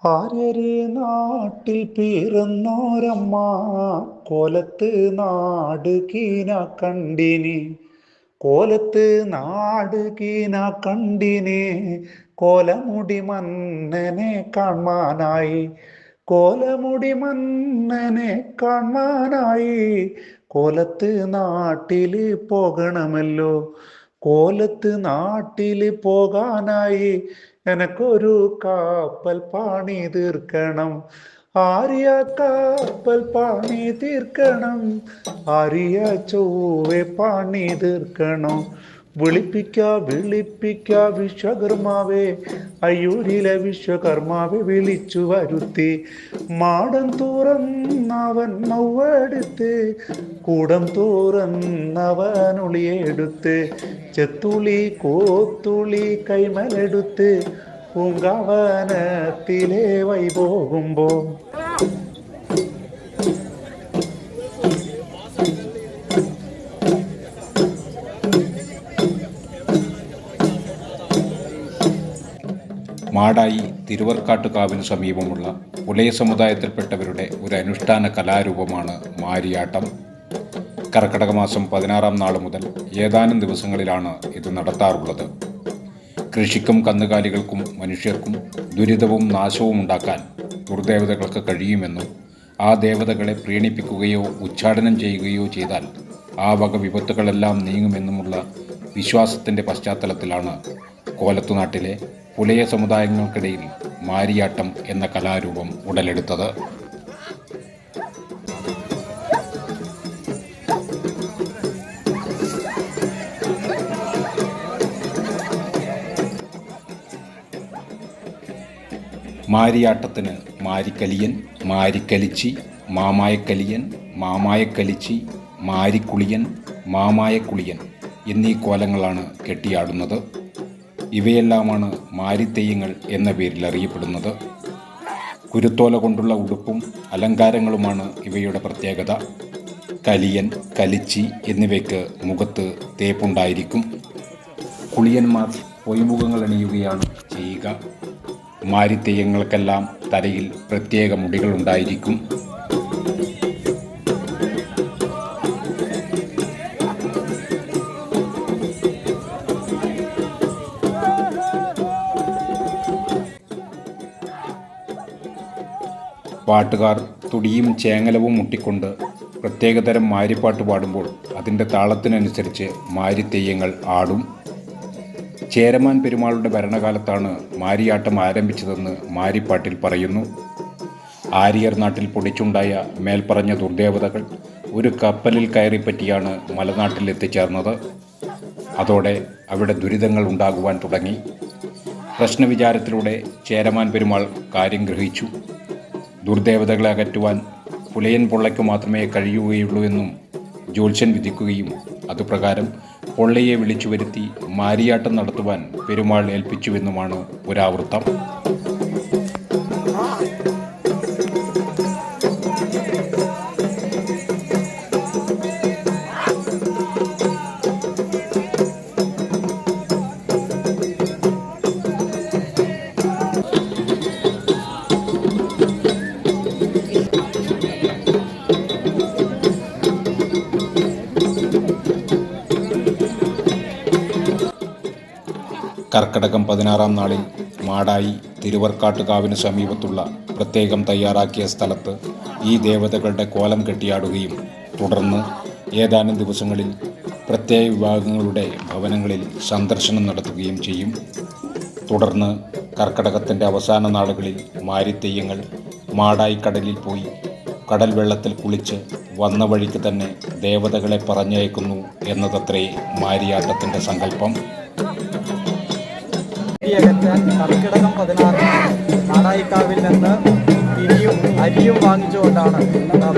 ആര്യര് നാട്ടിൽ പിറന്നോരമ്മ കോലത്ത് നാട് കീന കണ്ടിനി. കോലത്ത് നാട് കീന കണ്ടിനി. കോലമുടി മന്നനെ കാണാനായി. കോലമുടി മന്നനെ കാണാനായി. കോലത്ത് നാട്ടില് പോകണമല്ലോ. കോലത്ത് നാട്ടില് പോകാനായി എനക്കൊരു കപ്പൽ പണി തീർക്കണം. ആര്യ കപ്പൽ പണി തീർക്കണം. ആര്യ ചൊവ്വെ പണി തീർക്കണം. വിളിപ്പിക്ക വിശ്വകർമാവേ. അയ്യൂരിലെ വിശ്വകർമാവെ വിളിച്ചു വരുത്തി. മാടം തുറന്നവൻ മൗവെടുത്ത്. കൂടം തുറന്നവൻ ഉളിയെടുത്ത്. ചെത്തുളി കോത്തുളി കൈമലെടുത്ത്. പൂങ്കാവനത്തിലെ വൈ പോകുമ്പോ മാടായി തിരുവർക്കാട്ടുകാവിന് സമീപമുള്ള പുലയ സമുദായത്തിൽപ്പെട്ടവരുടെ ഒരു അനുഷ്ഠാന കലാരൂപമാണ് മാരിയാട്ടം. കർക്കടക മാസം 16-ാം നാൾ മുതൽ ഏതാനും ദിവസങ്ങളിലാണ് ഇത് നടത്താറുള്ളത്. കൃഷിക്കും കന്നുകാലികൾക്കും മനുഷ്യർക്കും ദുരിതവും നാശവും ഉണ്ടാക്കാൻ ദുർദേവതകൾക്ക് കഴിയുമെന്നും ആ ദേവതകളെ പ്രീണിപ്പിക്കുകയോ ഉച്ചാടനം ചെയ്യുകയോ ചെയ്താൽ ആ വക വിപത്തുകളെല്ലാം നീങ്ങുമെന്നുമുള്ള വിശ്വാസത്തിൻ്റെ പശ്ചാത്തലത്തിലാണ് കോലത്തുനാട്ടിലെ പുലയ സമുദായങ്ങൾക്കിടയിൽ മാരിയാട്ടം എന്ന കലാരൂപം ഉടലെടുത്തത്. മാരിയാട്ടത്തിന് മാരിക്കലിയൻ, മാരിക്കലിച്ചി, മാമായക്കലിയൻ, മാമായക്കലിച്ചി, മാരിക്കുളിയൻ, മാമായക്കുളിയൻ എന്നീ കോലങ്ങളാണ് കെട്ടിയാടുന്നത്. ഇവയെല്ലാമാണ് മാരിത്തെയ്യങ്ങൾ എന്ന പേരിൽ അറിയപ്പെടുന്നത്. കുരുത്തോല കൊണ്ടുള്ള ഉടുപ്പും അലങ്കാരങ്ങളുമാണ് ഇവയുടെ പ്രത്യേകത. കലിയൻ, കലിച്ചി എന്നിവയ്ക്ക് മുഖത്ത് തേപ്പുണ്ടായിരിക്കും. കുളിയന്മാർ പൊയ്മുഖങ്ങൾ അണിയുകയാണ് ചെയ്യുക. മാരിത്തെയ്യങ്ങൾക്കെല്ലാം തലയിൽ പ്രത്യേക മുടികളുണ്ടായിരിക്കും. പാട്ടുകാർ തുടിയും ചേങ്ങലവും മുട്ടിക്കൊണ്ട് പ്രത്യേകതരം മാരിപ്പാട്ട് പാടുമ്പോൾ അതിൻ്റെ താളത്തിനനുസരിച്ച് മാരിത്തെയ്യങ്ങൾ ആടും. ചേരമാൻ പെരുമാളുടെ ഭരണകാലത്താണ് മാരിയാട്ടം ആരംഭിച്ചതെന്ന് മാരിപ്പാട്ടിൽ പറയുന്നു. ആര്യർ നാട്ടിൽ പൊടിച്ചുണ്ടായ മേൽപ്പറഞ്ഞ ദുർദേവതകൾ ഒരു കപ്പലിൽ കയറിപ്പറ്റിയാണ് മലനാട്ടിൽ എത്തിച്ചേർന്നത്. അതോടെ അവിടെ ദുരിതങ്ങൾ ഉണ്ടാകുവാൻ തുടങ്ങി. പ്രശ്നവിചാരത്തിലൂടെ ചേരമാൻ പെരുമാൾ കാര്യം ഗ്രഹിച്ചു. ദുർദേവതകളെ അകറ്റുവാൻ പുലയൻ പൊള്ളയ്ക്ക് മാത്രമേ കഴിയുകയുള്ളൂ എന്നും ജ്യോത്സ്യൻ വിധിക്കുകയും അതുപ്രകാരം പൊള്ളയെ വിളിച്ചു വരുത്തി മാരിയാട്ടം നടത്തുവാൻ പെരുമാൾ ഏൽപ്പിച്ചുവെന്നുമാണ് പുരാവൃത്തം. കർക്കടകം 16-ാം നാളിൽ മാടായി തിരുവർക്കാട്ടുകാവിന് സമീപത്തുള്ള പ്രത്യേകം തയ്യാറാക്കിയ സ്ഥലത്ത് ഈ ദേവതകളുടെ കോലം കെട്ടിയാടുകയും തുടർന്ന് ഏതാനും ദിവസങ്ങളിൽ പ്രത്യേക വിഭാഗങ്ങളുടെ ഭവനങ്ങളിൽ സന്ദർശനം നടത്തുകയും ചെയ്യും. തുടർന്ന് കർക്കടകത്തിൻ്റെ അവസാന നാളുകളിൽ മാരിത്തെയ്യങ്ങൾ മാടായി കടലിൽ പോയി കടൽ വെള്ളത്തിൽ കുളിച്ച് വന്ന വഴിക്ക് തന്നെ ദേവതകളെ പറഞ്ഞയക്കുന്നു എന്നതത്രേ മാരിയാട്ടത്തിൻ്റെ സങ്കല്പം. കർക്കിടകം 16 മാടായിക്കാവിൽ നിന്ന് തിരിയും അരിയും വാങ്ങിച്ചുകൊണ്ടാണ്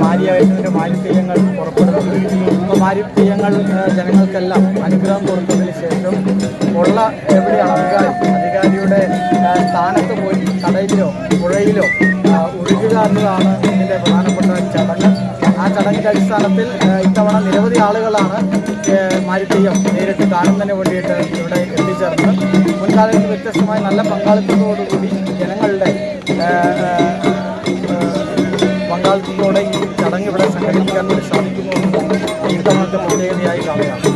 മാരിത്തെയ്യങ്ങൾ പുറപ്പെടുന്നത്. അപ്പോൾ മാരിത്തെയ്യങ്ങൾ ജനങ്ങൾക്കെല്ലാം അനുഗ്രഹം കൊടുത്തതിന് ശേഷം ഉള്ള എവിടെയാണ് അധികാരിയുടെ സ്ഥാനത്ത് പോയി കടലിലോ പുഴയിലോ ഒഴുകുക എന്നതാണ് ഇതിൻ്റെ പ്രധാനപ്പെട്ട ചടങ്ങ്. ആ ചടങ്ങിൻ്റെ അടിസ്ഥാനത്തിൽ ഇത്തവണ നിരവധി ആളുകളാണ് മാരിത്തെയ്യം നേരിട്ട് കാണുന്നതിന് വേണ്ടിയിട്ട് ഇവിടെ എത്തിച്ചേർന്നത്. മുൻകാലങ്ങളിൽ വ്യത്യസ്തമായി നല്ല പങ്കാളിത്തത്തോടുകൂടി ജനങ്ങളുടെ പങ്കാളിത്തത്തോടെ ഈ ചടങ്ങ് ഇവിടെ സംഘടിപ്പിക്കാൻ വേണ്ടി സാധിക്കുന്നു എന്നത് ഇത്തവണത്തെ പ്രത്യേകതയായി കാണുകയാണ്.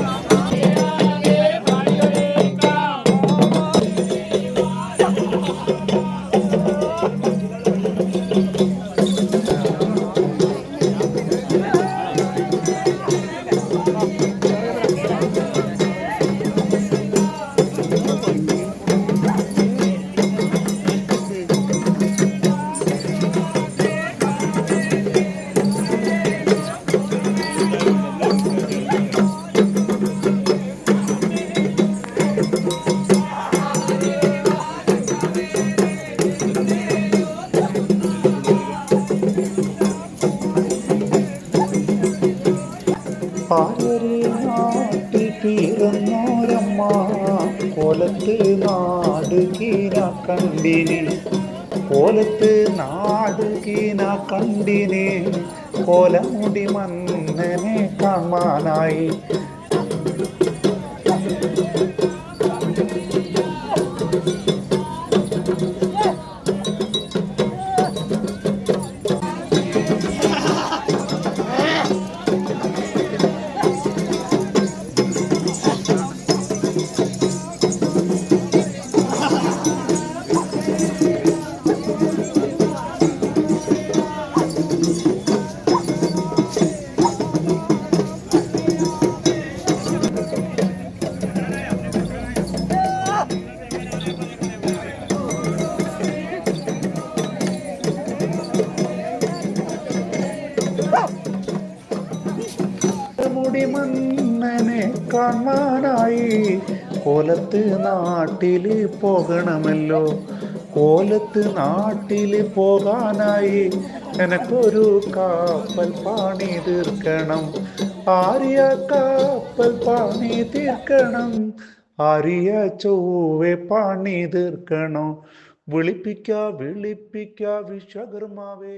പാലരി നാട്ടിൽ പിറന്നോരമ്മ കോലത്ത് നാട് കീന കണ്ടിനി, കോലത്ത് നാട് കീന കണ്ടിനി, കോലമുടി മന്നനെ കാണാനായി. മുടി മന്നനെ കാണാനായി കോലത്ത് നാട്ടില് പോകണമല്ലോ, കോലത്ത് നാട്ടില് പോകാനായി എനക്കൊരു കപ്പൽ പണി തീർക്കണം, ആര്യ കപ്പൽ പണി തീർക്കണം, ആര്യ ചൊവ്വെ പണി തീർക്കണം. വിളിപ്പിക്ക വിശ്വകർമാവേ.